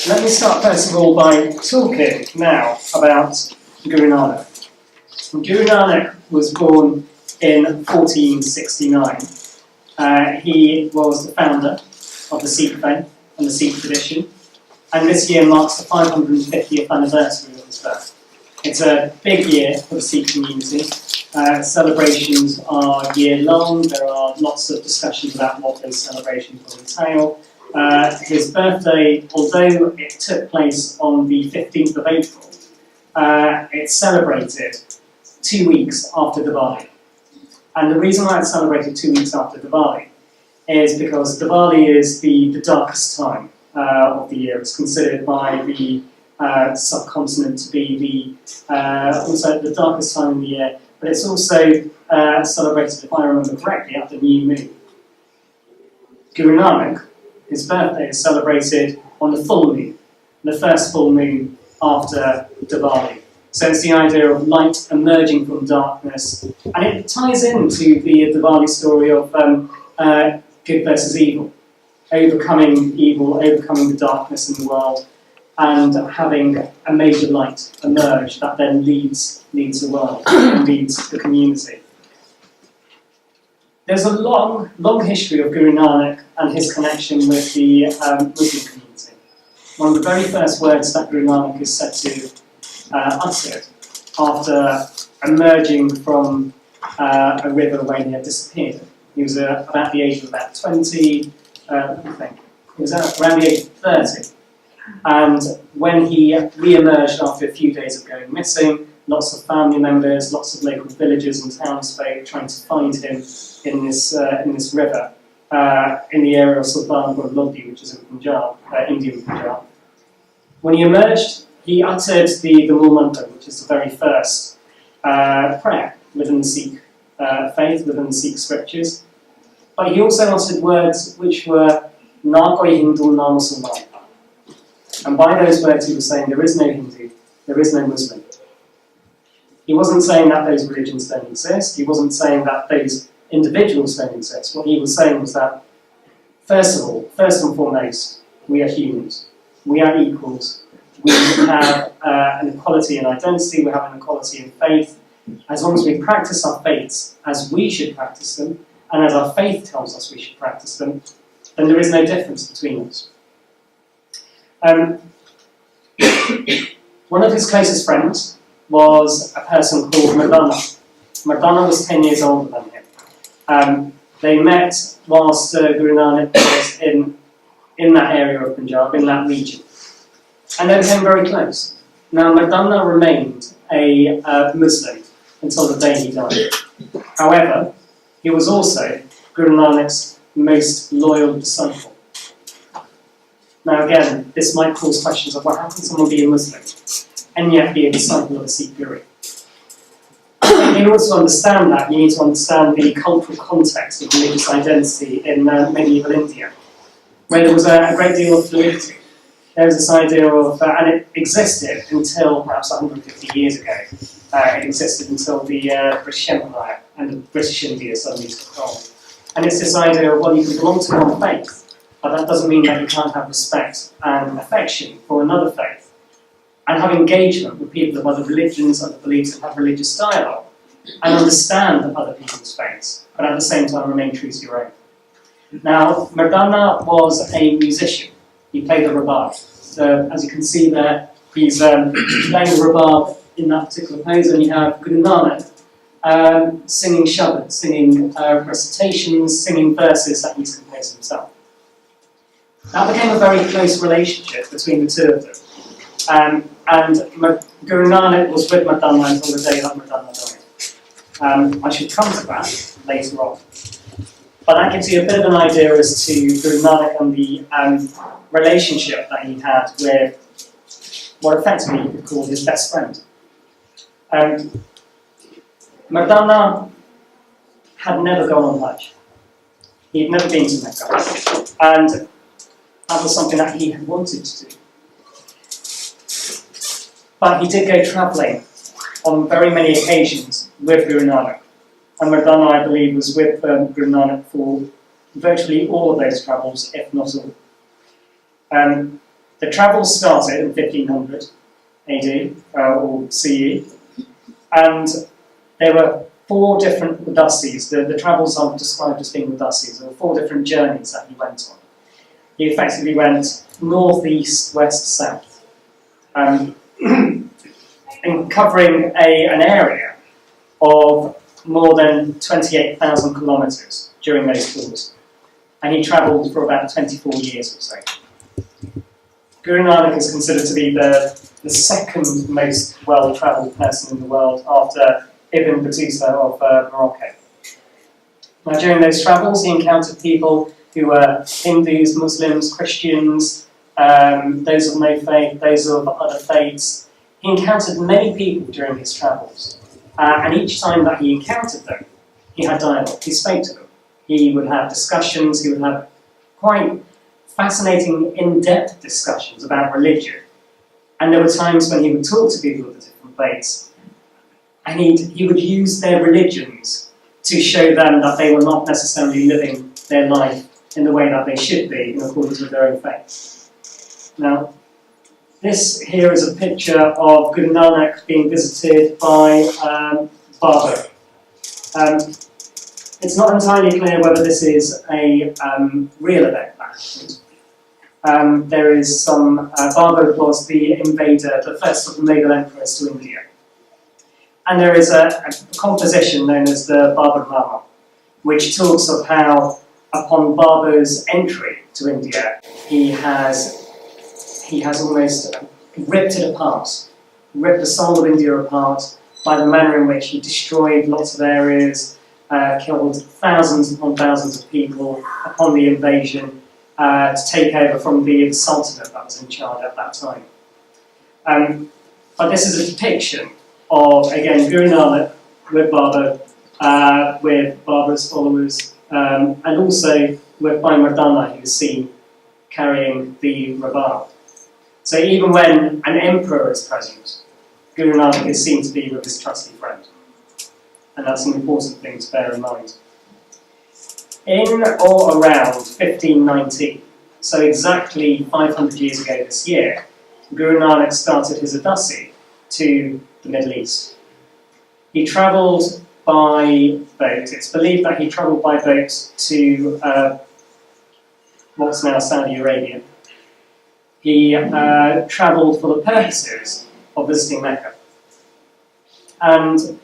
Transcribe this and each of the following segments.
Let me start first of all by talking now about Guru Nanak. Guru Nanak was born in 1469. He was the founder of the Sikh faith and the Sikh tradition, and this year marks the 550th anniversary of his birth. It's a big year for the Sikh community. Celebrations are year-long. There are lots of discussions about what those celebrations will entail. His birthday, although it took place on the 15th of April, it's celebrated 2 weeks after Diwali. And the reason why it's celebrated 2 weeks after Diwali is because Diwali is the darkest time of the year. It's considered by the subcontinent to be also the darkest time in the year, but it's also celebrated, if I remember correctly, at the new moon. Guru Nanak, his birthday is celebrated on the full moon, the first full moon after Diwali. So it's the idea of light emerging from darkness, and it ties into the Diwali story of good versus evil, overcoming the darkness in the world, and having a major light emerge that then leads the world, leads the community. There's a long history of Guru Nanak and his connection with the Muslim community. One of the very first words that Guru Nanak is said to utter after emerging from a river where he had disappeared. He was about the age of about 20, I think. He was around the age of 30. And when he re-emerged after a few days of going missing, lots of family members, lots of local villagers and townsfolk trying to find him in this river in the area of Sultanpur Lodi, which is in Punjab, Indian Punjab. When he emerged, he uttered the Mool Mantra, which is the very first prayer within the Sikh faith, within the Sikh scriptures. But he also uttered words which were Na koi Hindu, na Musalman. And by those words he was saying there is no Hindu, there is no Muslim. He wasn't saying that those religions don't exist. He wasn't saying that those individuals don't exist. What he was saying was that, first and foremost, we are humans. We are equals. We have an equality in identity. We have an equality in faith. As long as we practice our faiths as we should practice them, and as our faith tells us we should practice them, then there is no difference between us. One of his closest friends was a person called Mardana. Mardana was 10 years older than him. They met whilst Guru Nanak was in that area of Punjab, in that region. And they became very close. Now, Mardana remained a Muslim until the day he died. However, he was also Guru Nanak's most loyal disciple. Now again, this might cause questions of, well, how can someone be a Muslim and yet be a disciple of a Sikh Guru? In order to understand that, you need to understand the cultural context of religious identity in medieval India, where there was a great deal of fluidity. There was this idea of, and it existed until perhaps 150 years ago. It existed until the British Empire and the British India suddenly took hold. And it's this idea of, well, you can belong to one faith, but that doesn't mean that you can't have respect and affection for another faith, and have engagement with people of other religions, other beliefs, and have religious dialogue, and understand other people's faiths, but at the same time remain true to your own. Now, Mardana was a musician. He played the rabab. So, as you can see there, he's playing the rabab in that particular pose, and you have Guru Nanak singing shabad, singing recitations, singing verses that he's composed himself. That became a very close relationship between the two of them. And Guru Nanak was with Mardana until the day that Mardana died. I should come to that later on. But that gives you a bit of an idea as to Guru Nanak and the relationship that he had with what effectively you could call his best friend. Mardana had never gone on Hajj. He had never been to Mecca. And that was something that he had wanted to do. But he did go travelling on very many occasions with Guru Nanak. And Mardana, I believe, was with Guru Nanak for virtually all of those travels, if not all. The travels started in 1500 AD, or CE, and there were 4 different udasis. The travels are described as being udasis. There were 4 different journeys that he went on. He effectively went north, east, west, south, and covering an area of more than 28,000 kilometres during those tours. And he travelled for about 24 years or so. Guru Nanak is considered to be the second most well-travelled person in the world after Ibn Battuta of Morocco. Now, during those travels, he encountered people who were Hindus, Muslims, Christians, those of no faith, those of other faiths. He encountered many people during his travels, and each time that he encountered them, he had dialogue, he spoke to them. He would have discussions, he would have quite fascinating, in-depth discussions about religion. And there were times when he would talk to people of the different faiths, and he would use their religions to show them that they were not necessarily living their life in the way that they should be, in accordance with their own faith. Now, this here is a picture of Guru Nanak being visited by Baba. It's not entirely clear whether this is a real event that happened. There is some, Baba was the invader, the first of the Mughal emperors to India. And there is a composition known as the Baburnama, which talks of how, upon Babur's entry to India, he has almost ripped it apart, ripped the soul of India apart by the manner in which he destroyed lots of areas, killed thousands upon thousands of people upon the invasion to take over from the Sultanate that was in charge at that time. But this is a depiction of, again, Guru Nanak with Baba, with Baba's followers, and also with by Mardana, who is seen carrying the Rabat. So even when an emperor is present, Guru Nanak is seen to be with his trusty friend. And that's an important thing to bear in mind. In or around 1519, so exactly 500 years ago this year, Guru Nanak started his Udasi to the Middle East. He travelled by boat. It's believed that he travelled by boat to what's now Saudi Arabia. He travelled for the purposes of visiting Mecca. And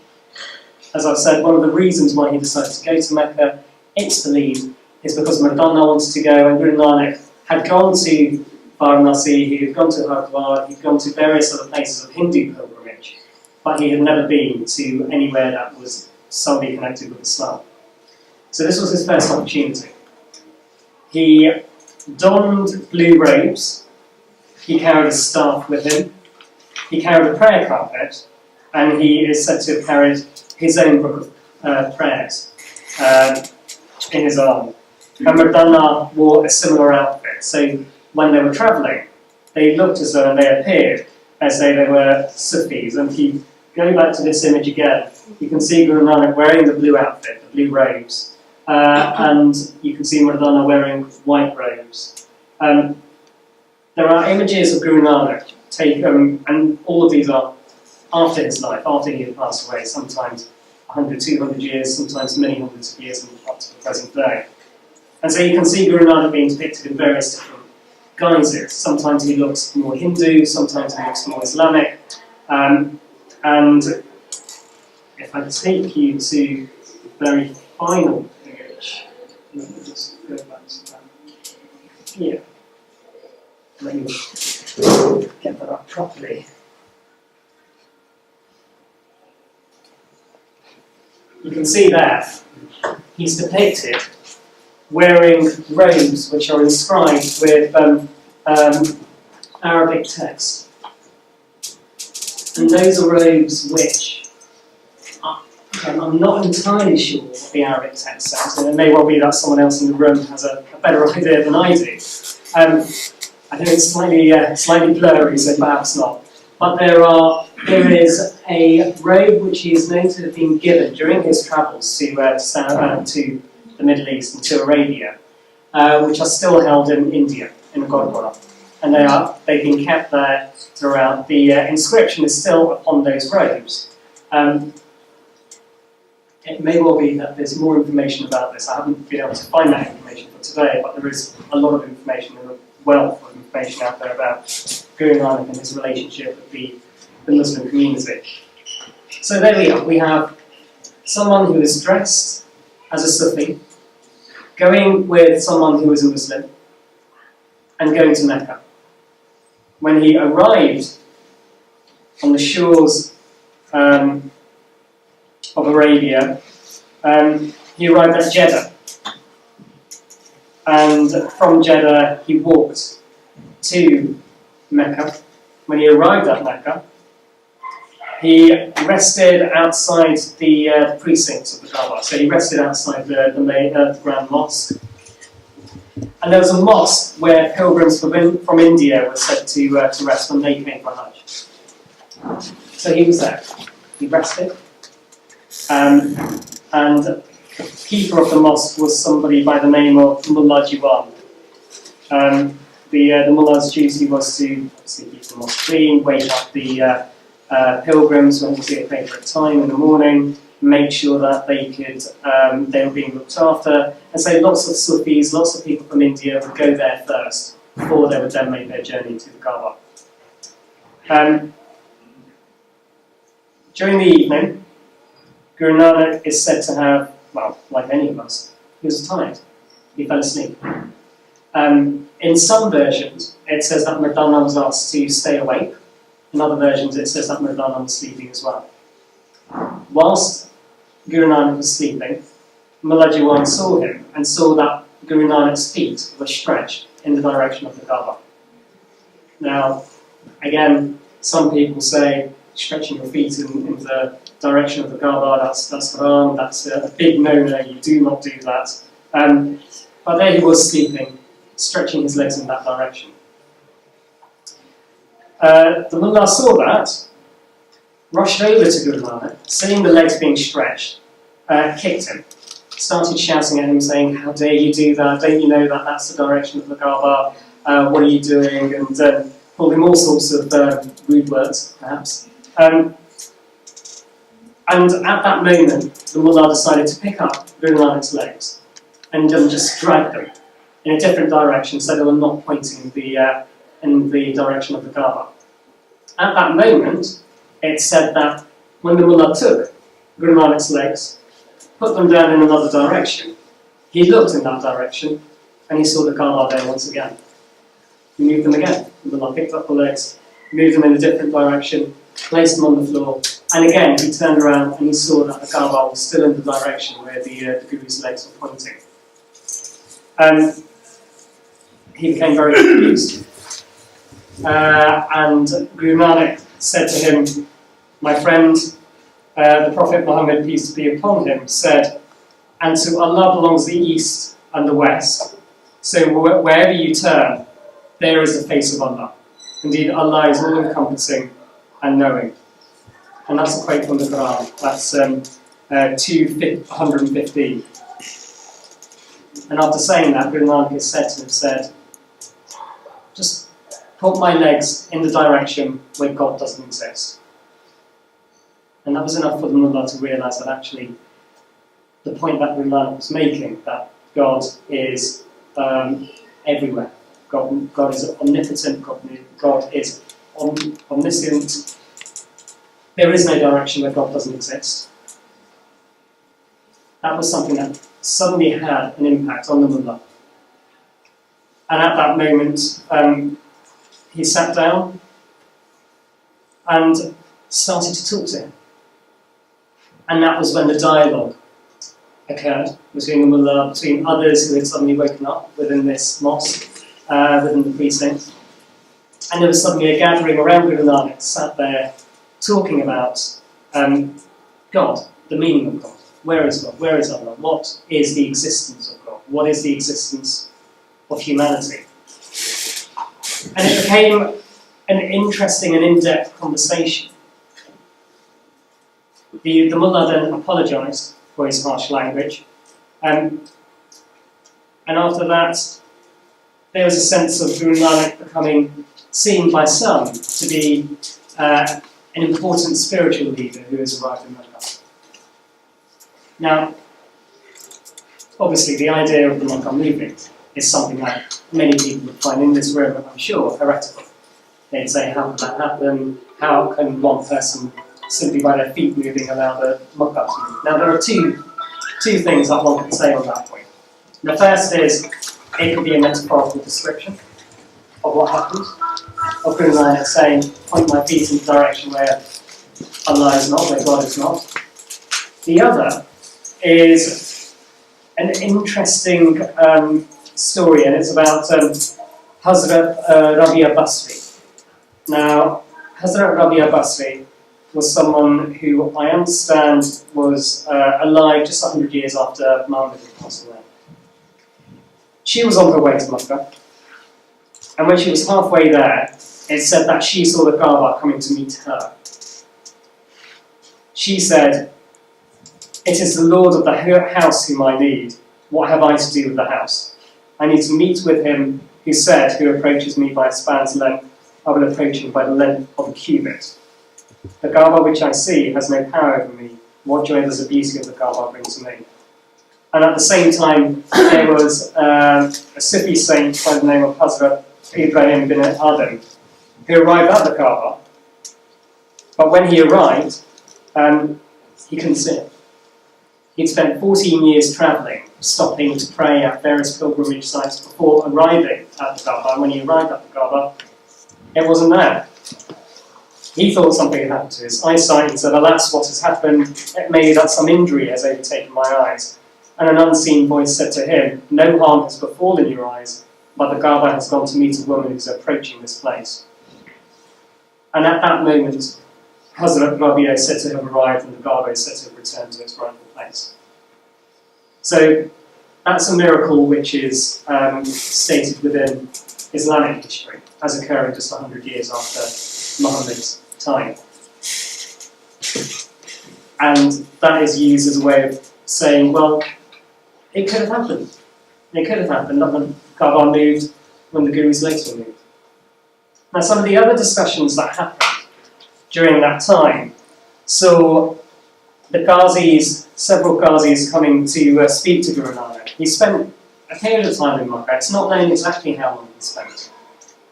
as I've said, one of the reasons why he decided to go to Mecca, it's believed, is because Mardana wanted to go, and Guru Nanak had gone to Varanasi, he had gone to Hardwar, he'd gone to various other places of Hindu pilgrimage, but he had never been to anywhere that was solely connected with Islam. So this was his first opportunity. He donned blue robes, he carried a staff with him, he carried a prayer carpet, and he is said to have carried his own book of prayers in his arm. And Mardana wore a similar outfit, so when they were travelling, they looked as though, and they appeared as though they were Sufis. And if you go back to this image again, you can see Guru Nanak wearing the blue outfit, the blue robes, and you can see Mardana wearing white robes. There are images of Guru Nanak taken, and all of these are after his life, after he had passed away, sometimes 100, 200 years, sometimes many hundreds of years, and up to the present day. And so you can see Guru Nanak being depicted in various different guises. Sometimes he looks more Hindu, sometimes he looks more Islamic. And if I take you to the very final image, let me just go back to that. Here. Let me get that up properly. You can see there, he's depicted wearing robes which are inscribed with Arabic text. And those are robes which, I'm not entirely sure what the Arabic text says, and it may well be that someone else in the room has a better idea than I do. I think it's slightly blurry, so perhaps not. But there is a robe which he is known to have been given during his travels to the Middle East and to Arabia, which are still held in India, in the Gurdwara. And they've been kept there throughout. The inscription is still upon those robes. It may well be that there's more information about this. I haven't been able to find that information for today, but there is a lot of information, a wealth of information out there about Guru Nanak and his relationship with the Muslim community. So there we are. We have someone who is dressed as a Sufi, going with someone who is a Muslim, and going to Mecca. When he arrived on the shores of Arabia, he arrived at Jeddah. And from Jeddah, he walked to Mecca. When he arrived at Mecca, he rested outside the precincts of the Kaaba. So he rested outside the Grand Mosque. And there was a mosque where pilgrims from India were said to rest when they came for Hajj. So he was there. He rested. And the keeper of the mosque was somebody by the name of Mullah Jiwan. The Mullah's duty was to obviously keep the mosque clean, wake up the pilgrims when it was their favourite time in the morning, make sure that they were being looked after. And so lots of Sufis, lots of people from India would go there first before they would then make their journey to the Kaaba. During the evening, Guru Nanak is said to have, well, like any of us, he was tired. He fell asleep. In some versions, it says that Mardana was asked to stay awake. In other versions, it says that Mardana was sleeping as well. Whilst Guru Nanak was sleeping, Mullah Jiwan saw him and saw that Guru Nanak's feet were stretched in the direction of the Kaaba. Now, again, some people say stretching your feet in the direction of the Kaaba, that's haram, that's a big no-no, you do not do that. But there he was sleeping, stretching his legs in that direction. The Mullah saw that, rushed over to Guru Nanak, seeing the legs being stretched, kicked him, started shouting at him saying, "How dare you do that, don't you know that that's the direction of the Kaaba, what are you doing?" And called him all sorts of rude words, perhaps. And at that moment, the Mullah decided to pick up Guru Nanak's legs and just drag them in a different direction so they were not pointing in the direction of the Kaaba. At that moment, it's said that when the Mullah took Guru Nanak's legs, put them down in another direction, he looked in that direction and he saw the Kaaba there once again. He moved them again. The Mullah picked up the legs, moved them in a different direction, placed them on the floor, and again he turned around and he saw that the Kaaba was still in the direction where the Guru's legs were pointing. He became very confused. And Guru Nanak said to him, "My friend, the Prophet Muhammad, peace be upon him, said, and to Allah belongs the east and the west. So wherever you turn, there is the face of Allah. Indeed, Allah is all-encompassing and knowing." And that's a quote from the Quran. That's 215. And after saying that, Guru Nanak is said to have said, "Just put my legs in the direction where God doesn't exist." And that was enough for the Mullah to realise that actually the point that Guru Nanak was making, that God is everywhere. God is omnipotent, God is omniscient. There is no direction where God doesn't exist. That was something that suddenly had an impact on the Mullah. And at that moment, he sat down and started to talk to him. And that was when the dialogue occurred between the Mullah, between others who had suddenly woken up within this mosque, within the precinct. And there was suddenly a gathering around Guru Nanak, sat there talking about God, the meaning of God. Where is God? Where is Allah? What is the existence of God? What is the existence of humanity? And it became an interesting and in-depth conversation. the mullah then apologised for his harsh language, and after that, there was a sense of Guru Nanak becoming seen by some to be an important spiritual leader who has arrived in Mecca. Now, obviously, the idea of the Mecca movement is something that many people would find in this room, I'm sure, heretical. They'd say, how could that happen? How can one person, simply by their feet moving, allow the Mecca to move? Now, there are two things that one can say on that point. The first is, it could be a metaphorical description of what happened. Of Guru Nanak saying, point my feet in the direction where Allah is not, where God is not. The other is an interesting story, and it's about Hazrat Rabi'a Basri. Now, Hazrat Rabi'a Basri was someone who I understand was alive just 100 years after Muhammad had passed away. She was on her way to Mecca, and when she was halfway there, it said that she saw the Kaaba coming to meet her. She said, "It is the Lord of the house whom I need. What have I to do with the house? I need to meet with him who said, who approaches me by a span's length, I will approach him by the length of a cubit. The Kaaba which I see has no power over me. What joy does the beauty of the Kaaba bring to me?" And at the same time, there was a Sufi saint by the name of Hazrat Ibrahim bin Adam, who arrived at the Kaaba, but when he arrived, he couldn't see it. He'd spent 14 years travelling, stopping to pray at various pilgrimage sites before arriving at the Kaaba, and when he arrived at the Kaaba, it wasn't there. He thought something had happened to his eyesight and said, "Alas, what has happened? It may be that some injury has overtaken my eyes." And an unseen voice said to him, "No harm has befallen your eyes, but the Kaaba has gone to meet a woman who is approaching this place." And at that moment, Hazrat Rabi'a is said to have arrived and the Kaaba is said to have returned to its rightful place. So that's a miracle which is stated within Islamic history as occurring just 100 years after Muhammad's time. And that is used as a way of saying, well, it could have happened. It could have happened, not when Kaaba moved, when the Gurus later moved. Now, some of the other discussions that happened during that time saw the Qazis, several Qazis coming to speak to Guru Nanak. He spent a period of time in Mecca. It's not known exactly how long he spent.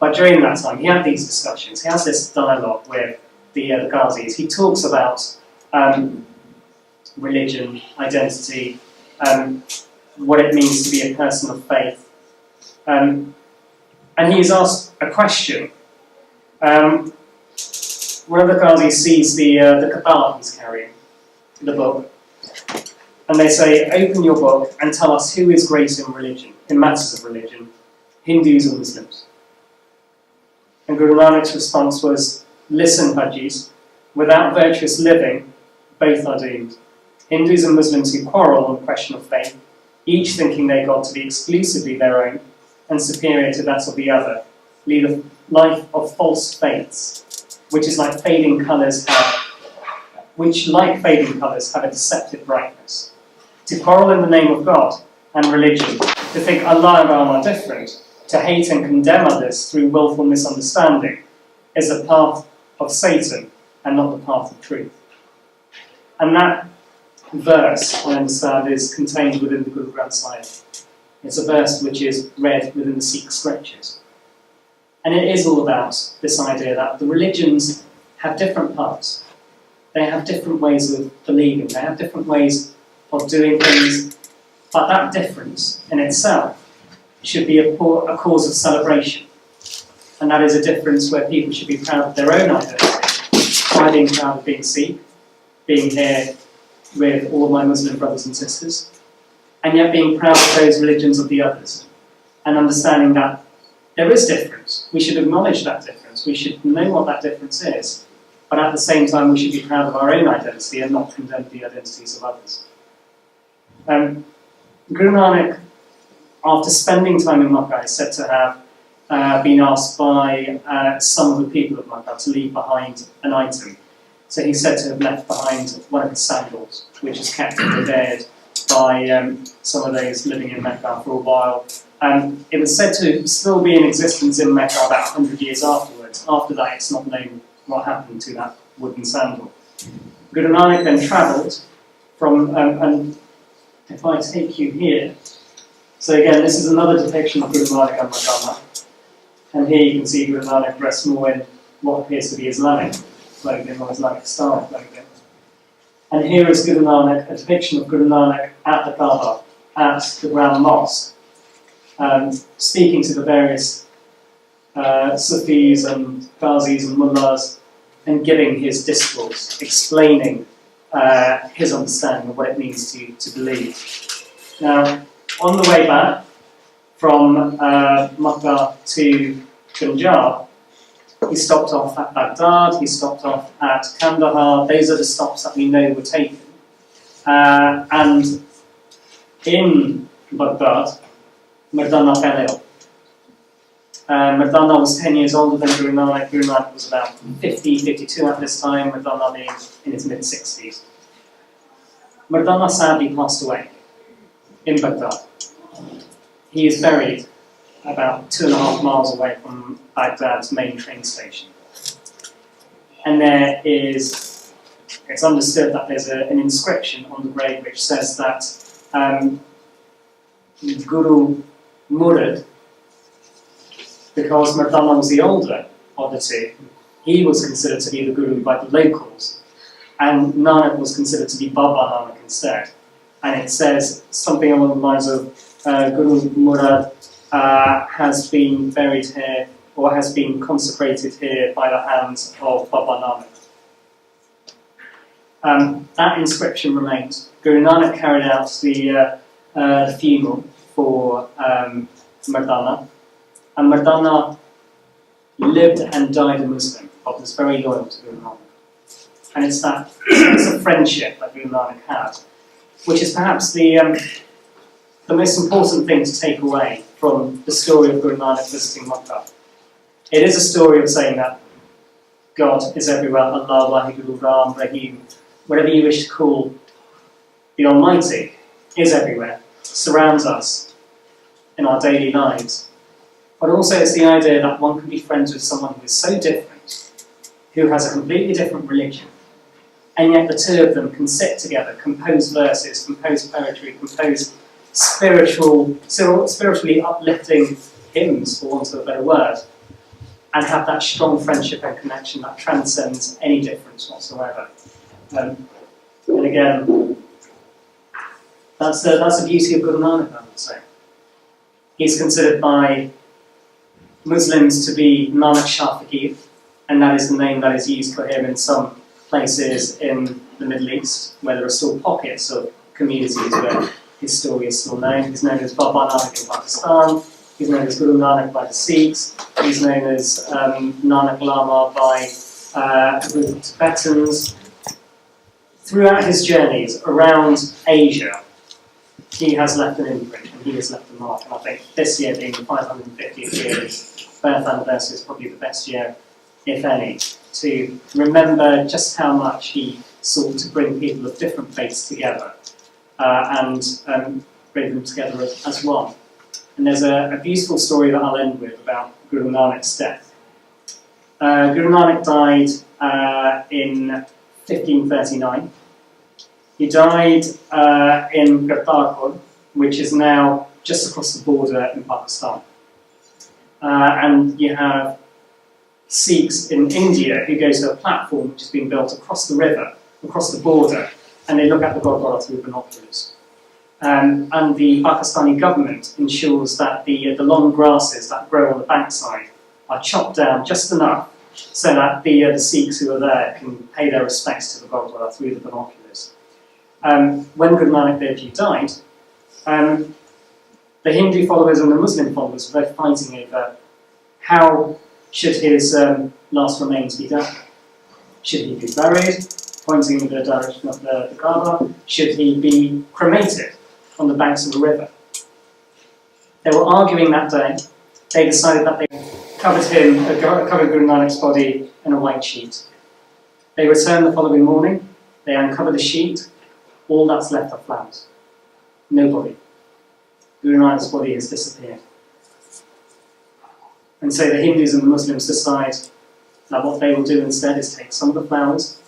But during that time, he had these discussions. He has this dialogue with the Qazis. He talks about religion, identity, what it means to be a person of faith. And he is asked a question. One of the Qazis sees the Kitab he's carrying, the book, and they say, "Open your book and tell us who is great in religion, in matters of religion, Hindus or Muslims." And Guru Nanak's response was, "Listen, Hajis, without virtuous living, both are doomed. Hindus and Muslims who quarrel on the question of faith, each thinking their God to be exclusively their own and superior to that of the other, lead a life of false faiths, which like fading colours have a deceptive brightness. To quarrel in the name of God and religion, to think Allah and Ram are different, to hate and condemn others through willful misunderstanding, is the path of Satan and not the path of truth." And that verse, I understand, is contained within the Guru Granth Sahib. It's a verse which is read within the Sikh scriptures. And it is all about this idea that the religions have different paths. They have different ways of believing. They have different ways of doing things. But that difference in itself should be a cause of celebration. And that is a difference where people should be proud of their own identity. By being proud of being Sikh, being here with all of my Muslim brothers and sisters, and yet being proud of those religions of the others, and understanding that there is difference. We should acknowledge that difference. We should know what that difference is, but at the same time we should be proud of our own identity and not condemn the identities of others. Guru Nanak, after spending time in Mecca, is said to have been asked by some of the people of Mecca to leave behind an item So he's said to have left behind one of his sandals, which is kept and revered by some of those living in Mecca for a while. It was said to still be in existence in Mecca about 100 years afterwards. After that, it's not known what happened to that wooden sandal. Guru Nanak then travelled from, and if I take you here, so again, this is another depiction of Guru Nanak and Mardana. And here you can see Guru Nanak dressed more in what appears to be Islamic clothing or Islamic style clothing. And here is Guru Nanak, a depiction of Guru Nanak at the Kaaba, at the Grand Mosque, speaking to the various Sufis and Ghazis and Mullahs and giving his discourse, explaining his understanding of what it means to believe. Now, on the way back from Mecca to Punjab, he stopped off at Baghdad, he stopped off at Kandahar. Those are the stops that we know were taken. And in Baghdad, Mardana fell ill. Mardana was 10 years older than Guru Nanak. Guru Nanak was about 50, 52 at this time, Mardana being in his mid-60s. Mardana sadly passed away in Baghdad. He is buried about 2.5 miles away from Baghdad's main train station. And there is, it's understood that there's an inscription on the grave which says that Guru Murad, because Mardana was the older of the two, he was considered to be the Guru by the locals, and Nanak was considered to be Baba Nanak instead. And it says something along the lines of Guru Murad has been buried here, or has been consecrated here by the hands of Baba Nanak. That inscription remains. Guru Nanak carried out the funeral for Mardana, and Mardana lived and died a Muslim, but was very loyal to Guru Nanak. And it's that sense of friendship that Guru Nanak had, which is perhaps the most important thing to take away from the story of Guru Nanak visiting Mecca. It is a story of saying that God is everywhere, Allah, Waheguru, Ram, Rahim, whatever you wish to call the Almighty, is everywhere, surrounds us in our daily lives. But also it's the idea that one can be friends with someone who is so different, who has a completely different religion, and yet the two of them can sit together, compose verses, compose poetry, compose spiritually uplifting hymns, for want of a better word, and have that strong friendship and connection that transcends any difference whatsoever. And again, that's the beauty of Guru Nanak, I would say. He's considered by Muslims to be Nanak Shah Faqir, and that is the name that is used for him in some places in the Middle East, where there are still pockets of communities where his story is still known. He's known as Baba Nanak in Pakistan, he's known as Guru Nanak by the Sikhs, he's known as Nanak Lama by the Tibetans. Throughout his journeys around Asia, he has left an imprint and he has left a mark. And I think this year being the 550th year, his birth anniversary is probably the best year, if any, to remember just how much he sought to bring people of different faiths together and bring them together as one. And there's a beautiful story that I'll end with about Guru Nanak's death. Guru Nanak died in 1539. He died in Kartarpur, which is now just across the border in Pakistan. And you have Sikhs in India who go to a platform which has been built across the river, across the border, and they look at the Gurdwara through binoculars. And the Pakistani government ensures that the long grasses that grow on the bankside are chopped down just enough so that the Sikhs who are there can pay their respects to the Gurdwara through the binoculars. When Guru Nanak Dev Ji died, the Hindu followers and the Muslim followers were both fighting over how should his last remains be done. Should he be buried, pointing in the direction of the Kaaba? Should he be cremated on the banks of the river? They were arguing that day. They decided that they covered Guru Nanak's body in a white sheet. They return the following morning, they uncover the sheet, all that's left are flowers. No body. Guru Nanak's body has disappeared. And so the Hindus and the Muslims decide that what they will do instead is take some of the flowers,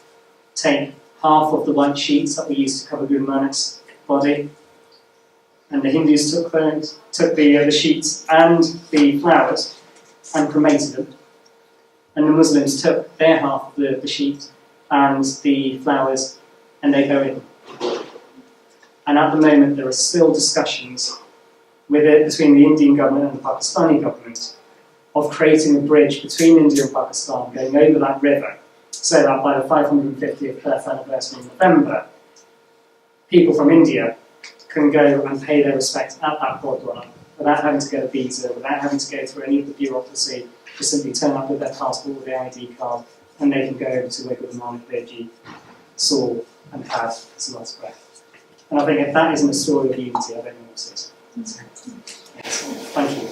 take half of the white sheets that were used to cover Guru Nanak's body, and the Hindus took the sheets and the flowers and cremated them, and the Muslims took their half of the sheet and the flowers and they buried them. And at the moment there are still discussions between the Indian government and the Pakistani government of creating a bridge between India and Pakistan going over that river, so that by the 550th birth anniversary in November, people from India can go and pay their respects at that Gurdwara without having to get a visa, without having to go through any of the bureaucracy, just simply turn up with their passport or their ID card, and they can go over to where Guru Nanak Dev Ji saw and had his last breath. And I think if that isn't a story of unity, I don't know what it is. Thank you.